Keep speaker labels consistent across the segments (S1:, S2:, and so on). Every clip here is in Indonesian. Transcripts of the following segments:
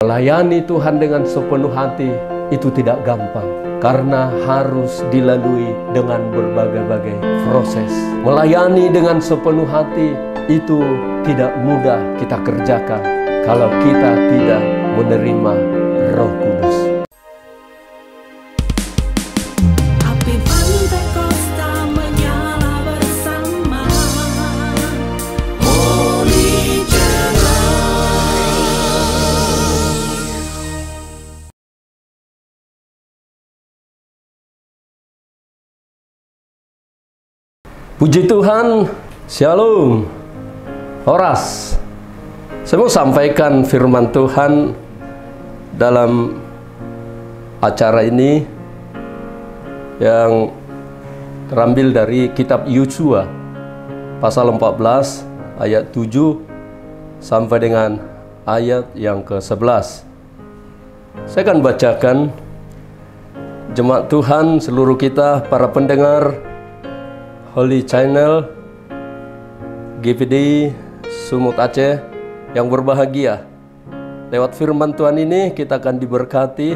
S1: Melayani Tuhan dengan sepenuh hati itu tidak gampang, karena harus dilalui dengan berbagai-bagai proses. Melayani dengan sepenuh hati itu tidak mudah kita kerjakan kalau kita tidak menerima Roh Kudus. Puji Tuhan, Shalom, Horas. Saya mau sampaikan firman Tuhan dalam acara ini yang terambil dari kitab Yosua pasal 14 ayat 7 sampai dengan ayat yang ke-11. Saya akan bacakan. Jemaat Tuhan, seluruh kita, para pendengar Holy Channel, GPD, Sumut Aceh yang berbahagia. Lewat firman Tuhan ini kita akan diberkati,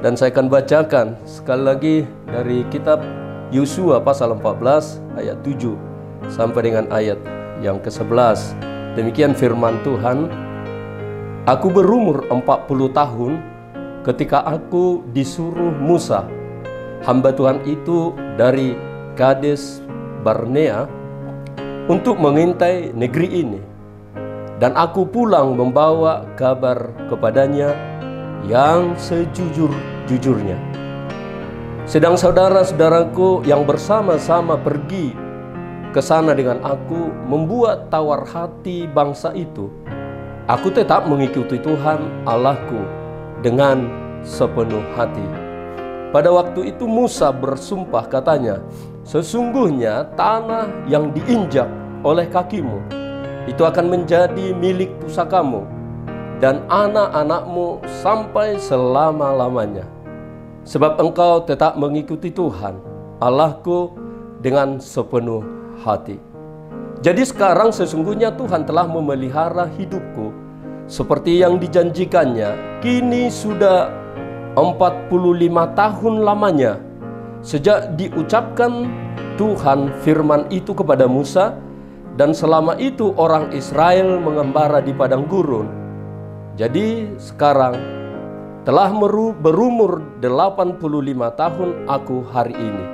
S1: dan saya akan bacakan sekali lagi dari kitab Yosua pasal 14 ayat 7 sampai dengan ayat yang ke-11. Demikian firman Tuhan. Aku berumur 40 tahun ketika aku disuruh Musa, hamba Tuhan itu, dari Kades Barnea untuk mengintai negeri ini, dan aku pulang membawa kabar kepadanya yang sejujur-jujurnya. Sedang saudara-saudaraku yang bersama-sama pergi ke sana dengan aku membuat tawar hati bangsa itu, aku tetap mengikuti Tuhan Allahku dengan sepenuh hati. Pada waktu itu Musa bersumpah, katanya, sesungguhnya tanah yang diinjak oleh kakimu itu akan menjadi milik pusakamu dan anak-anakmu sampai selama-lamanya, sebab engkau tetap mengikuti Tuhan Allahku dengan sepenuh hati. Jadi sekarang sesungguhnya Tuhan telah memelihara hidupku seperti yang dijanjikannya. Kini sudah 45 tahun lamanya sejak diucapkan Tuhan firman itu kepada Musa, dan selama itu orang Israel mengembara di padang gurun. Jadi sekarang telah berumur 85 tahun aku hari ini.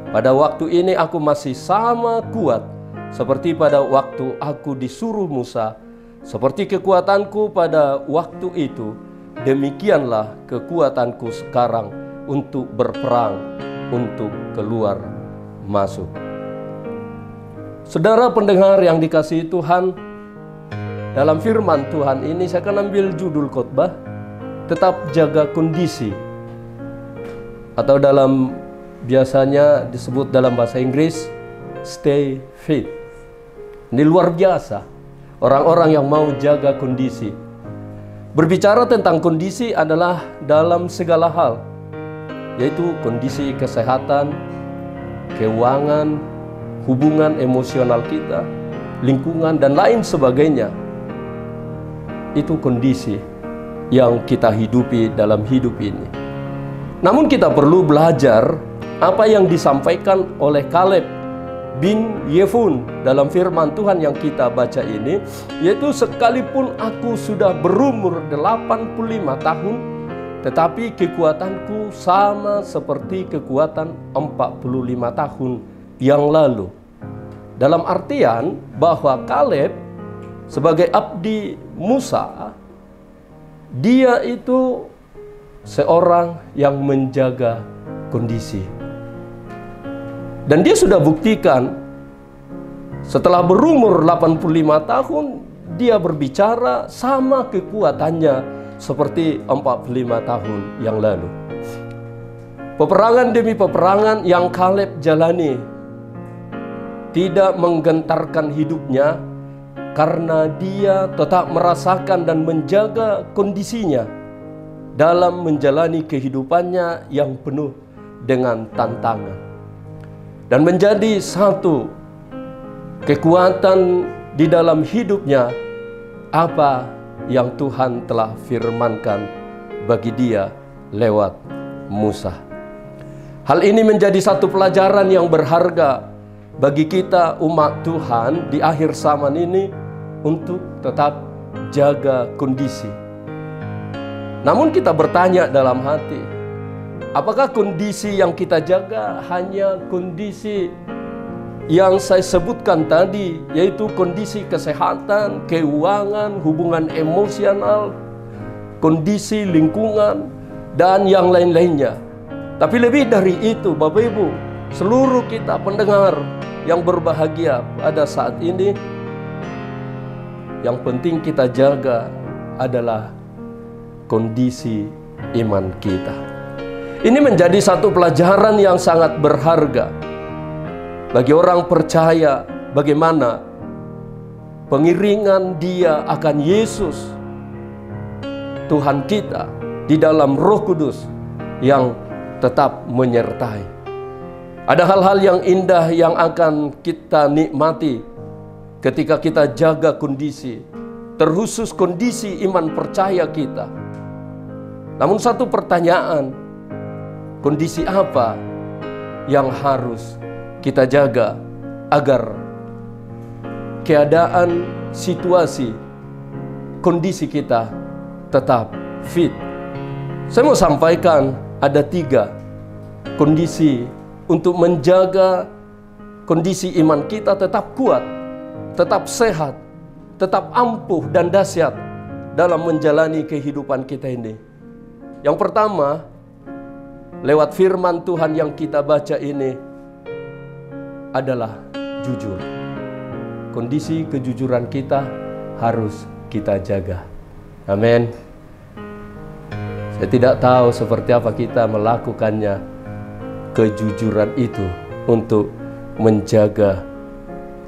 S1: Pada waktu ini aku masih sama kuat seperti pada waktu aku disuruh Musa. Seperti kekuatanku pada waktu itu, demikianlah kekuatanku sekarang untuk berperang, untuk keluar masuk. Saudara pendengar yang dikasihi Tuhan, dalam firman Tuhan ini saya akan ambil judul khotbah, tetap jaga kondisi, atau dalam biasanya disebut dalam bahasa Inggris stay fit. Ini luar biasa, orang-orang yang mau jaga kondisi. Berbicara tentang kondisi adalah dalam segala hal, yaitu kondisi kesehatan, keuangan, hubungan emosional kita, lingkungan, dan lain sebagainya. Itu kondisi yang kita hidupi dalam hidup ini. Namun kita perlu belajar apa yang disampaikan oleh Kaleb bin Yefun dalam firman Tuhan yang kita baca ini, yaitu sekalipun aku sudah berumur 85 tahun, tetapi kekuatanku sama seperti kekuatan 45 tahun yang lalu. Dalam artian bahwa Kaleb sebagai abdi Musa, dia itu seorang yang menjaga kondisi. Dan dia sudah buktikan setelah berumur 85 tahun, dia berbicara sama kekuatannya seperti 45 tahun yang lalu. Peperangan demi peperangan yang Kaleb jalani tidak menggentarkan hidupnya, karena dia tetap merasakan dan menjaga kondisinya dalam menjalani kehidupannya yang penuh dengan tantangan. Dan menjadi satu kekuatan di dalam hidupnya apa yang Tuhan telah firmankan bagi dia lewat Musa. Hal ini menjadi satu pelajaran yang berharga bagi kita umat Tuhan di akhir zaman ini untuk tetap jaga kondisi. Namun kita bertanya dalam hati, apakah kondisi yang kita jaga hanya kondisi yang saya sebutkan tadi, yaitu kondisi kesehatan, keuangan, hubungan emosional, kondisi lingkungan, dan yang lain-lainnya. Tapi lebih dari itu, Bapak Ibu, seluruh kita pendengar yang berbahagia pada saat ini, yang penting kita jaga adalah kondisi iman kita. Ini menjadi satu pelajaran yang sangat berharga bagi orang percaya, bagaimana pengiringan dia akan Yesus Tuhan kita di dalam Roh Kudus yang tetap menyertai. Ada hal-hal yang indah yang akan kita nikmati ketika kita jaga kondisi, terkhusus kondisi iman percaya kita. Namun satu pertanyaan, kondisi apa yang harus kita jaga agar keadaan, situasi, kondisi kita tetap fit? Saya mau sampaikan ada 3 kondisi untuk menjaga kondisi iman kita tetap kuat, tetap sehat, tetap ampuh dan dahsyat dalam menjalani kehidupan kita ini. Yang pertama, lewat firman Tuhan yang kita baca ini adalah jujur. Kondisi kejujuran kita harus kita jaga. Amin. Saya tidak tahu seperti apa kita melakukannya, kejujuran itu untuk menjaga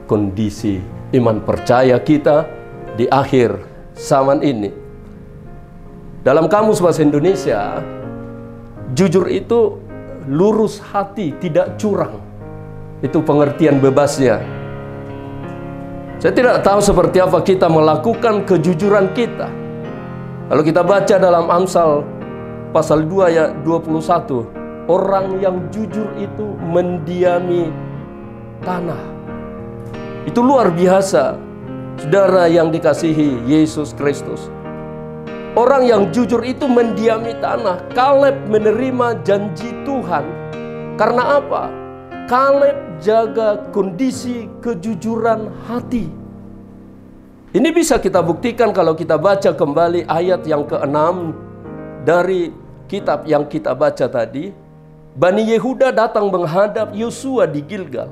S1: kondisi iman percaya kita di akhir zaman ini. Dalam Kamus Bahasa Indonesia, jujur itu lurus hati, tidak curang. Itu pengertian bebasnya. Saya tidak tahu seperti apa kita melakukan kejujuran kita. Kalau kita baca dalam Amsal pasal 2 ayat 21, orang yang jujur itu mendiami tanah. Itu luar biasa, saudara yang dikasihi Yesus Kristus. Orang yang jujur itu mendiami tanah. Kaleb menerima janji Tuhan. Karena apa? Kaleb jaga kondisi kejujuran hati. Ini bisa kita buktikan kalau kita baca kembali ayat yang ke-6 dari kitab yang kita baca tadi. Bani Yehuda datang menghadap Yosua di Gilgal.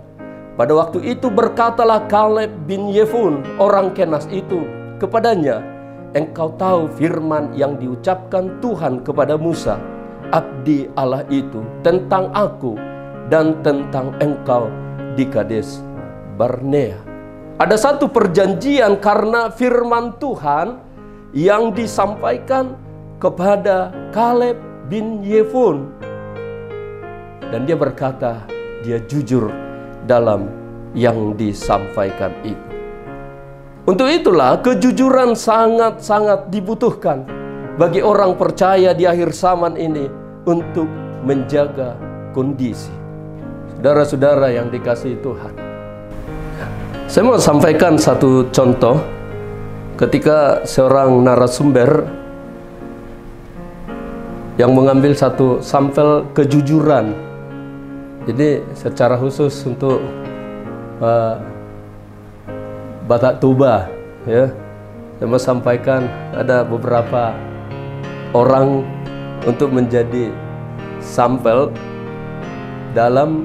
S1: Pada waktu itu berkatalah Kaleb bin Yefun, orang Kenas itu, kepadanya, engkau tahu firman yang diucapkan Tuhan kepada Musa, abdi Allah itu, tentang aku dan tentang engkau di Kades Barnea. Ada satu perjanjian karena firman Tuhan yang disampaikan kepada Kaleb bin Yefun. Dan dia berkata, dia jujur dalam yang disampaikan itu. Untuk itulah kejujuran sangat-sangat dibutuhkan bagi orang percaya di akhir zaman ini untuk menjaga kondisi. Saudara-saudara yang dikasihi Tuhan, saya mau sampaikan satu contoh ketika seorang narasumber yang mengambil satu sampel kejujuran. Jadi secara khusus untuk Batak Toba, ya, saya mau sampaikan ada beberapa orang untuk menjadi sampel dalam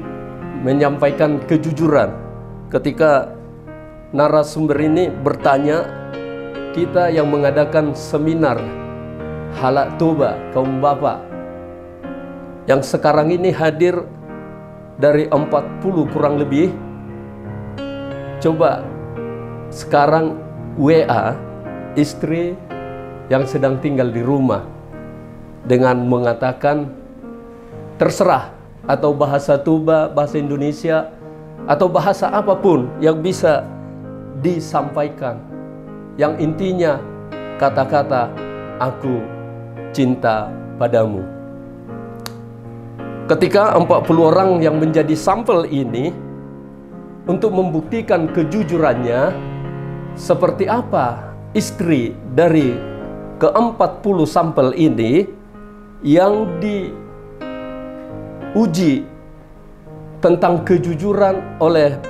S1: menyampaikan kejujuran. Ketika narasumber ini bertanya, kita yang mengadakan seminar Halak Toba kaum bapak yang sekarang ini hadir dari 40 kurang lebih. Coba sekarang WA istri yang sedang tinggal di rumah dengan mengatakan terserah, atau bahasa Toba, bahasa Indonesia, atau bahasa apapun yang bisa disampaikan. Yang intinya kata-kata aku cinta padamu. Ketika 40 orang yang menjadi sampel ini, untuk membuktikan kejujurannya, seperti apa istri dari ke-40 sampel ini yang diuji tentang kejujuran oleh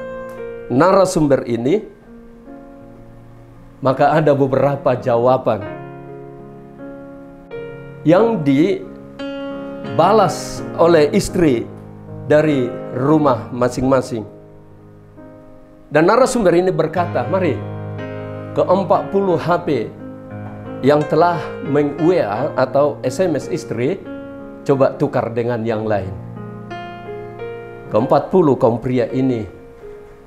S1: narasumber ini, maka ada beberapa jawaban yang dibalas oleh istri dari rumah masing-masing. Dan narasumber ini berkata, mari ke-40 HP yang telah meng-WA atau SMS istri, coba tukar dengan yang lain. Ke-40 kaum pria ini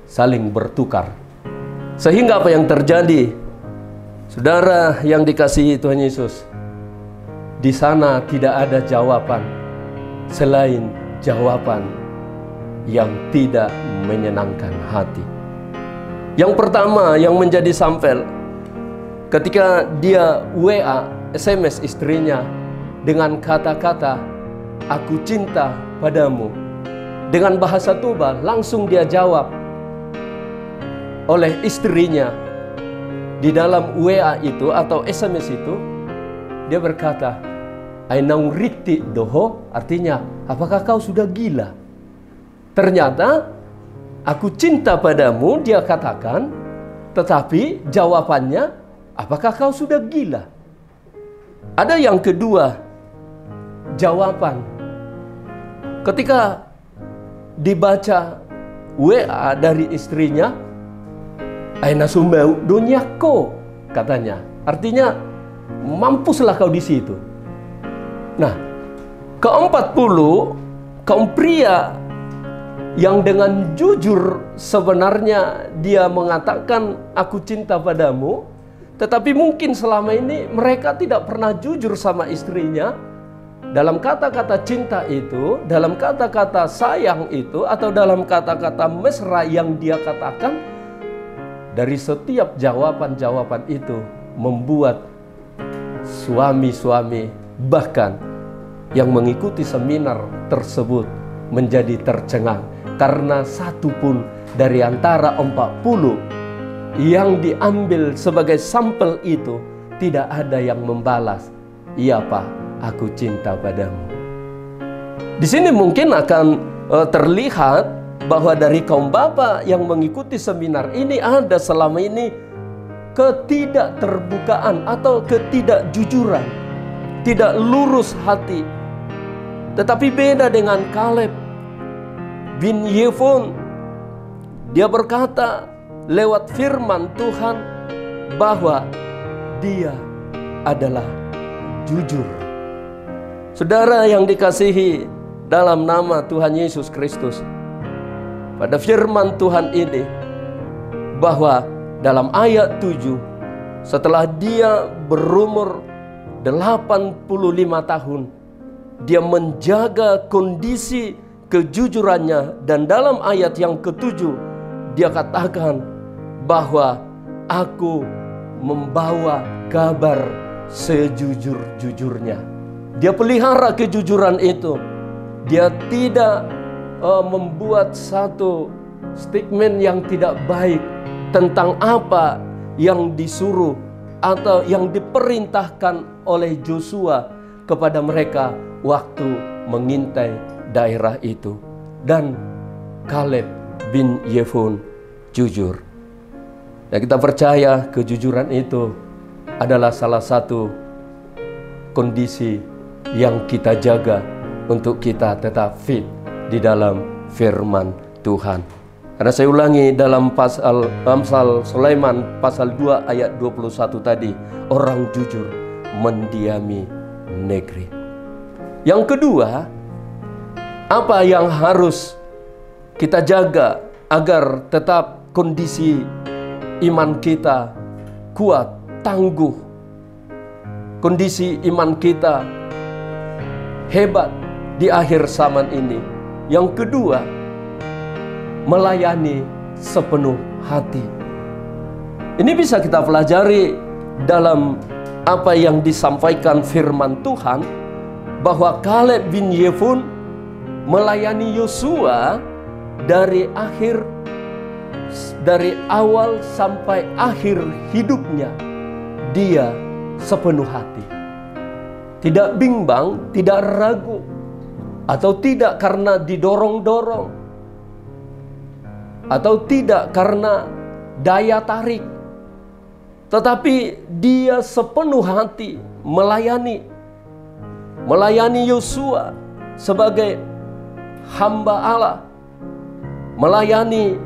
S1: saling bertukar. Sehingga apa yang terjadi? Saudara yang dikasihi Tuhan Yesus, di sana tidak ada jawaban selain jawaban yang tidak menyenangkan hati. Yang pertama yang menjadi sampel, ketika dia WA, SMS istrinya dengan kata-kata aku cinta padamu, dengan bahasa Tuba, langsung dia jawab oleh istrinya di dalam WA itu atau SMS itu. Dia berkata, "Ainau riti doho," artinya, apakah kau sudah gila? Ternyata aku cinta padamu, dia katakan, tetapi jawabannya, apakah kau sudah gila? Ada yang kedua, jawaban. Ketika dibaca WA dari istrinya, "Aina sumbau duniako," katanya. Artinya, mampuslah kau di situ. Nah, ke-40 kaum pria yang dengan jujur sebenarnya dia mengatakan aku cinta padamu, tetapi mungkin selama ini mereka tidak pernah jujur sama istrinya. Dalam kata-kata cinta itu, dalam kata-kata sayang itu, atau dalam kata-kata mesra yang dia katakan, dari setiap jawaban-jawaban itu membuat suami-suami bahkan yang mengikuti seminar tersebut menjadi tercengang. Karena satu pun dari antara 40 yang diambil sebagai sampel itu tidak ada yang membalas, "Iya Pak, aku cinta padamu." Di sini mungkin akan terlihat bahwa dari kaum bapak yang mengikuti seminar ini ada selama ini ketidakterbukaan atau ketidakjujuran, tidak lurus hati. Tetapi beda dengan Kaleb bin Yefun. Dia berkata lewat firman Tuhan bahwa dia adalah jujur. Saudara yang dikasihi dalam nama Tuhan Yesus Kristus, pada firman Tuhan ini bahwa dalam ayat 7, setelah dia berumur 85 tahun, dia menjaga kondisi kejujurannya, dan dalam ayat yang ke-7 dia katakan bahwa aku membawa kabar sejujur-jujurnya. Dia pelihara kejujuran itu. Dia tidak membuat satu statement yang tidak baik tentang apa yang disuruh atau yang diperintahkan oleh Joshua kepada mereka waktu mengintai daerah itu. Dan Kaleb bin Yefun jujur. Dan kita percaya kejujuran itu adalah salah satu kondisi yang kita jaga untuk kita tetap fit di dalam firman Tuhan. Karena saya ulangi dalam pasal Amsal Sulaiman pasal 2 ayat 21 tadi, orang jujur mendiami negeri. Yang kedua, apa yang harus kita jaga agar tetap kondisi iman kita kuat, tangguh, kondisi iman kita hebat di akhir zaman ini? Yang kedua, melayani sepenuh hati. Ini bisa kita pelajari dalam apa yang disampaikan firman Tuhan, bahwa Kaleb bin Yefun melayani Yosua dari awal sampai akhir hidupnya. Dia sepenuh hati, tidak bimbang, tidak ragu, atau tidak karena didorong-dorong, atau tidak karena daya tarik, tetapi dia sepenuh hati melayani Yosua sebagai hamba Allah, melayani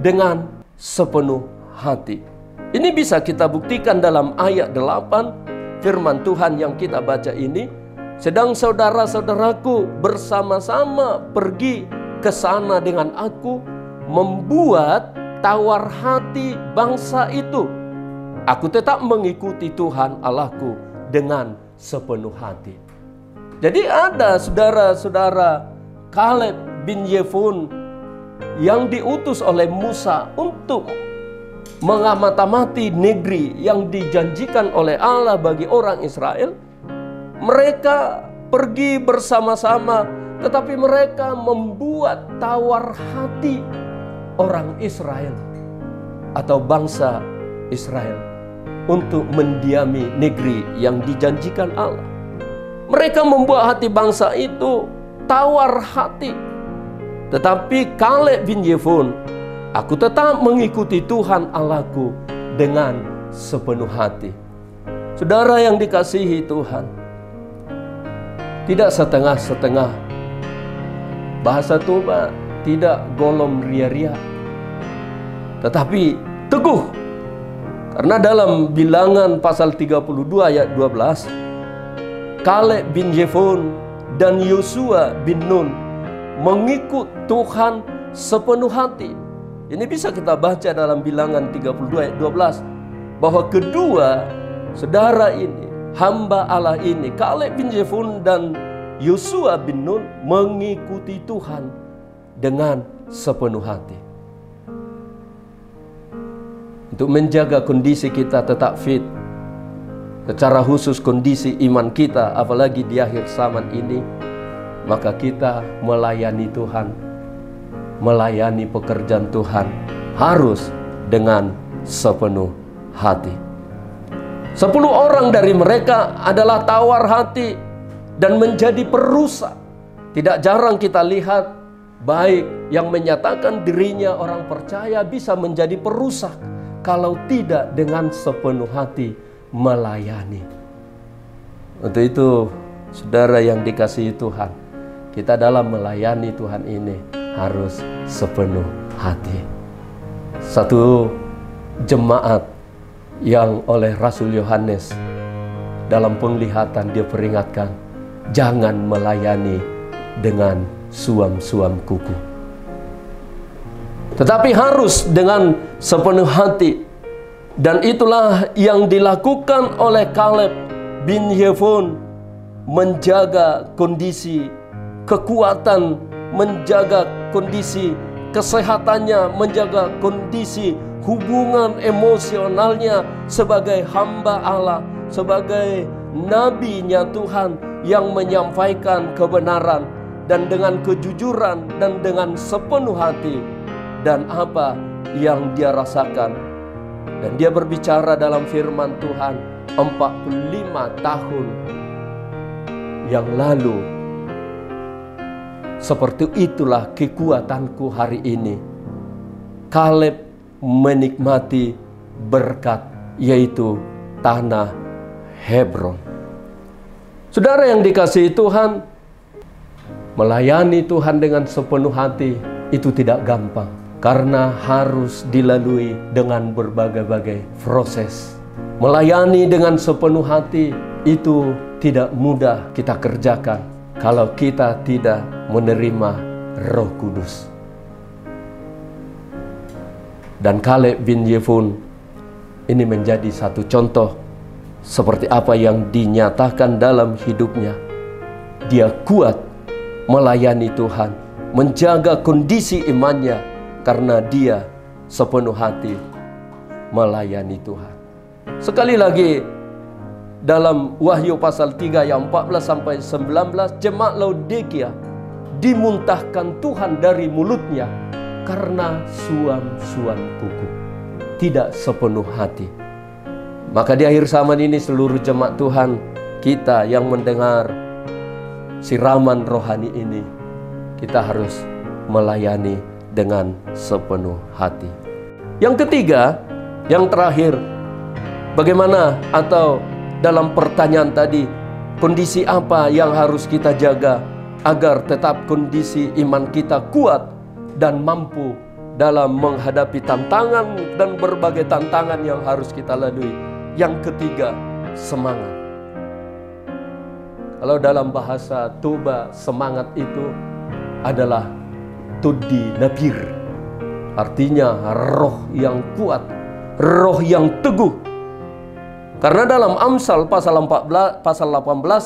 S1: dengan sepenuh hati. Ini bisa kita buktikan dalam ayat 8 firman Tuhan yang kita baca ini. Sedang saudara-saudaraku bersama-sama pergi ke sana dengan aku, membuat tawar hati bangsa itu. Aku tetap mengikuti Tuhan Allahku dengan sepenuh hati. Jadi ada saudara-saudara Kaleb bin Yefun yang diutus oleh Musa untuk mengamati negeri yang dijanjikan oleh Allah bagi orang Israel. Mereka pergi bersama-sama, tetapi mereka membuat tawar hati orang Israel atau bangsa Israel untuk mendiami negeri yang dijanjikan Allah. Mereka membuat hati bangsa itu tawar hati. Tetapi Kaleb bin Yefun, aku tetap mengikuti Tuhan Allahku dengan sepenuh hati. Saudara yang dikasihi Tuhan, tidak setengah-setengah. Bahasa Toba tidak golom ria-ria, tetapi teguh. Karena dalam Bilangan pasal 32 ayat 12, Kaleb bin Yefun dan Yosua bin Nun mengikut Tuhan sepenuh hati. Ini bisa kita baca dalam Bilangan 32 ayat 12, bahwa kedua saudara ini, hamba Allah ini, Kaleb bin Yefun dan Yosua bin Nun, mengikuti Tuhan dengan sepenuh hati. Untuk menjaga kondisi kita tetap fit, secara khusus kondisi iman kita, apalagi di akhir zaman ini, maka kita melayani Tuhan, melayani pekerjaan Tuhan harus dengan sepenuh hati. 10 orang dari mereka adalah tawar hati dan menjadi perusak. Tidak jarang kita lihat baik yang menyatakan dirinya orang percaya bisa menjadi perusak kalau tidak dengan sepenuh hati melayani. Untuk itu, saudara yang dikasihi Tuhan, kita dalam melayani Tuhan ini harus sepenuh hati. Satu jemaat yang oleh Rasul Yohanes dalam penglihatan dia peringatkan, jangan melayani dengan suam-suam kuku, tetapi harus dengan sepenuh hati. Dan itulah yang dilakukan oleh Kaleb bin Yefun, menjaga kondisi kekuatan, menjaga kondisi kesehatannya, menjaga kondisi hubungan emosionalnya sebagai hamba Allah, sebagai nabinya Tuhan yang menyampaikan kebenaran dan dengan kejujuran dan dengan sepenuh hati. Dan apa yang dia rasakan, dan dia berbicara dalam firman Tuhan 45 tahun yang lalu, seperti itulah kekuatanku hari ini. Kaleb menikmati berkat, yaitu tanah Hebron. Saudara yang dikasihi Tuhan, melayani Tuhan dengan sepenuh hati itu tidak gampang, karena harus dilalui dengan berbagai-bagai proses. Melayani dengan sepenuh hati itu tidak mudah kita kerjakan kalau kita tidak menerima Roh Kudus. Dan Kaleb bin Yefun ini menjadi satu contoh seperti apa yang dinyatakan dalam hidupnya. Dia kuat melayani Tuhan, menjaga kondisi imannya, karena dia sepenuh hati melayani Tuhan. Sekali lagi, dalam Wahyu pasal 3 ayat 14 sampai 19, jemaat Laodikia dimuntahkan Tuhan dari mulutnya karena suam-suam buku, tidak sepenuh hati. Maka di akhir zaman ini seluruh jemaat Tuhan, kita yang mendengar siraman rohani ini, kita harus melayani dengan sepenuh hati. Yang ketiga, yang terakhir, bagaimana atau dalam pertanyaan tadi, kondisi apa yang harus kita jaga agar tetap kondisi iman kita kuat dan mampu dalam menghadapi tantangan dan berbagai tantangan yang harus kita lalui. Yang ketiga, semangat. Kalau dalam bahasa Toba, semangat itu adalah tudi nabir. Artinya roh yang kuat, roh yang teguh. Karena dalam Amsal pasal 18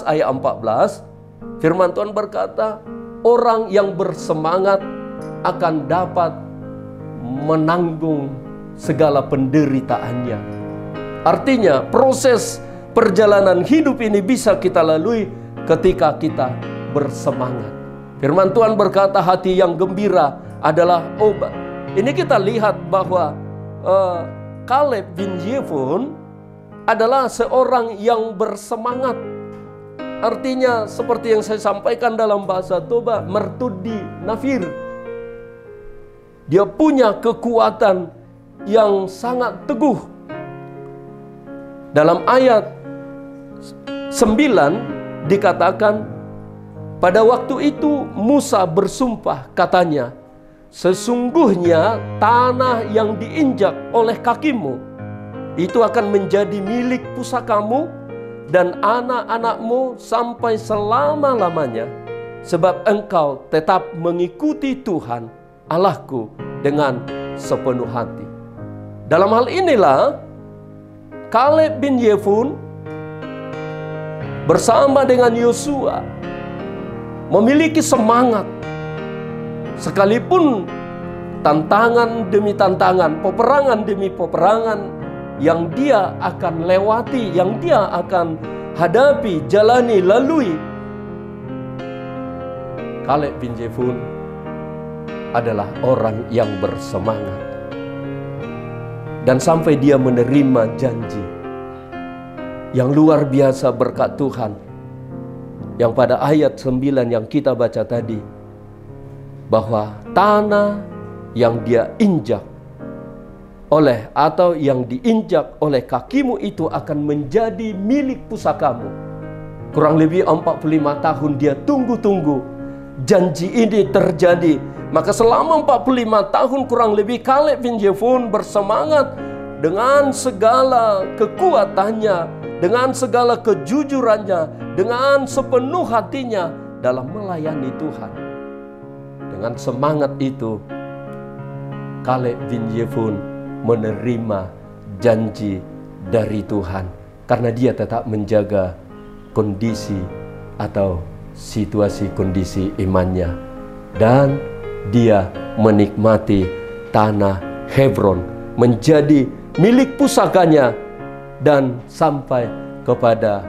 S1: ayat 14, firman Tuhan berkata, orang yang bersemangat akan dapat menanggung segala penderitaannya. Artinya proses perjalanan hidup ini bisa kita lalui ketika kita bersemangat. Firman Tuhan berkata, hati yang gembira adalah obat. Ini kita lihat bahwa Kaleb bin Yefun adalah seorang yang bersemangat. Artinya seperti yang saya sampaikan dalam bahasa Toba, mertudi nafir. Dia punya kekuatan yang sangat teguh. Dalam ayat 9 dikatakan, pada waktu itu Musa bersumpah, katanya, sesungguhnya tanah yang diinjak oleh kakimu itu akan menjadi milik pusakamu dan anak-anakmu sampai selama-lamanya, sebab engkau tetap mengikuti Tuhan Allahku dengan sepenuh hati. Dalam hal inilah Kaleb bin Yefun bersama dengan Yosua memiliki semangat, sekalipun tantangan demi tantangan, peperangan demi peperangan yang dia akan lewati, yang dia akan hadapi, jalani, lalui. Kaleb bin Yefun adalah orang yang bersemangat. Dan sampai dia menerima janji yang luar biasa berkat Tuhan. Yang pada ayat 9 yang kita baca tadi, bahwa tanah yang dia injak oleh atau yang diinjak oleh kakimu itu akan menjadi milik pusakamu. Kurang lebih 45 tahun dia tunggu-tunggu janji ini terjadi. Maka selama 45 tahun kurang lebih Kaleb bin Yefun bersemangat dengan segala kekuatannya, dengan segala kejujurannya, dengan sepenuh hatinya dalam melayani Tuhan. Dengan semangat itu, Kaleb bin Yefun menerima janji dari Tuhan karena dia tetap menjaga kondisi atau situasi kondisi imannya, dan dia menikmati tanah Hebron menjadi milik pusakanya dan sampai kepada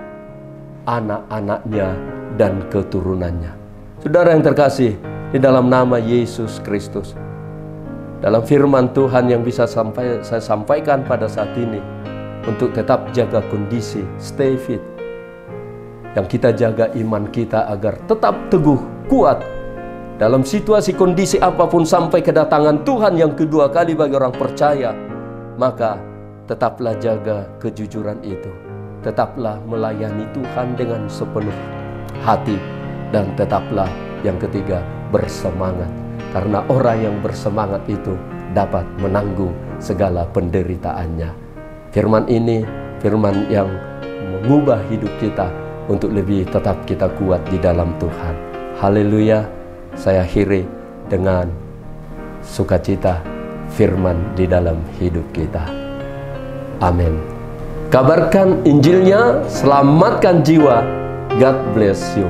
S1: anak-anaknya dan keturunannya. Saudara yang terkasih di dalam nama Yesus Kristus, dalam firman Tuhan yang bisa saya sampaikan pada saat ini, untuk tetap jaga kondisi, stay fit. Yang kita jaga iman kita agar tetap teguh, kuat dalam situasi kondisi apapun sampai kedatangan Tuhan yang kedua kali bagi orang percaya. Maka tetaplah jaga kejujuran itu. Tetaplah melayani Tuhan dengan sepenuh hati. Dan tetaplah yang ketiga, bersemangat. Karena orang yang bersemangat itu dapat menanggung segala penderitaannya. Firman ini, firman yang mengubah hidup kita untuk lebih tetap kita kuat di dalam Tuhan. Haleluya. Saya akhiri dengan sukacita firman di dalam hidup kita. Amin. Kabarkan Injilnya, selamatkan jiwa. God bless you.